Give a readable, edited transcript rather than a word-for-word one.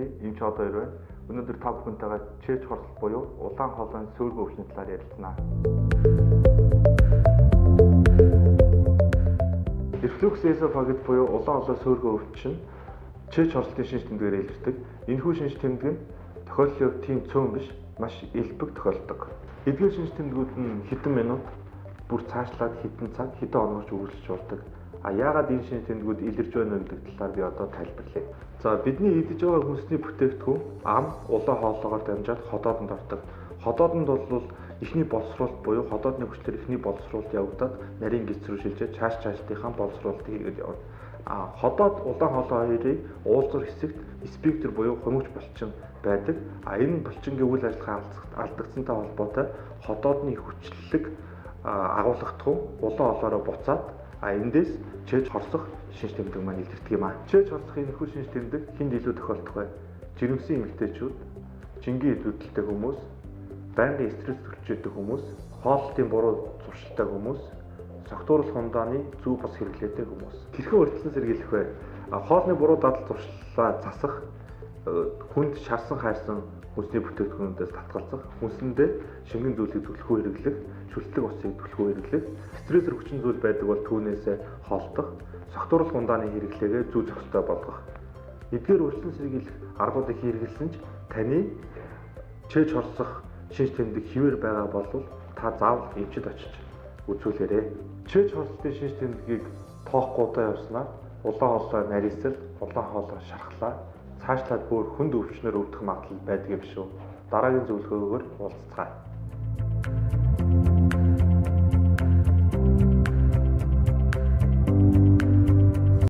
мэндийг эмч одоо хоёр байна. Өнөөдөр та бүхэнтэйгээ чээж хорслол буюу улаан хоолойн сөөлгөө өвчний талаар ярилцсанаа. Рефлюкс эзофагит буюу улаан хоолой сөөлгөө өвчин нь чээж хорслолтын шинж тэмдгээр илэрдэг. Энэхүү шинж тэмдэг нь тохиолдлын хувьд тийм цөөн биш, маш элбэг тохиолддог. Эдгээр шинж тэмдгүүд нь хэдэн минут, бүр цаашлаад хэдэн цаг, хэдэн хоногч үргэлжлэж болдог. Яагаад энэ шинж тэмдгүүд илэрж байна вэ гэдэг талаар би одоо тайлбарлая. За бидний идэж байгаа хүнсний бүтээгдэхүүн ам, улаан хоолойгоор дамжаад ходоодонд ордог. Ходоодонд бол эхний боловсруулалт буюу ходоодны хүчлэр эхний боловсруулалт явагдаад нарийн гис рүү шилжиж цаашдынхаа боловсруулалтыг хийгээд явна. Ходоод улаан хоолой хоёрын уулзвар хэсэгт спиктер буюу хумигч булчин байдаг. Энэ булчингийн үйл ажиллагаа алдагдсантай холбоотой ходоодны хүчлэлэг агуулгадах улаан хоолойроо буцаад эндээс чээж хорсох шинж тэмдэг маань илэрдэг юм аа. Чээж хорсох энэхүү шинж тэмдэг хэнд илүү тохиолдох вэ? Жирэмсэн эмэгтэйчүүд, жингийн идвэдэлтэй хүмүүс, байнгын стресс төрөлжтэй хүмүүс, хооллолтын буруу зуршилтай хүмүүс, согтууруулах ундааны зөв бос хэрэглээтэй хүмүүс. Хэрхэн урьдчилан сэргийлэх вэ? Хоолны буруу дадал зуршлаа засах, хүнд шарсан хайрсан хүнсний бүтээгдэхүүнүүдээс татгалзах, хүнсэндээ шингэн зүйлийг түлхүү хэрэглэх, шүлтлэг усыг түлхүү хэрэглэх, стрессэр хүчин зүйл байдаг бол түүнээсээ холдох, согтууруулах ундааны хэрэглээгээ зүй зохистой болгох. Эдгээр урьдчилан сэргийлэх аргуудыг хэрэглэсэн ч таны чээж хорсох шинж тэмдэг хэвээр байгаа бол та заавал эмчид очиж үзүүлээрэй. Чээж хорслолтын шинж тэмдгийг тоохгүй явснаар улаан хоолой нарийсэл, улаан хоолой шархлаа, цаашлаад бүр хүнд өвчнөр өвдөх магадлал байдаг юм шүү. Дараагийн зөвлөгөөгөөр уулзцгаая.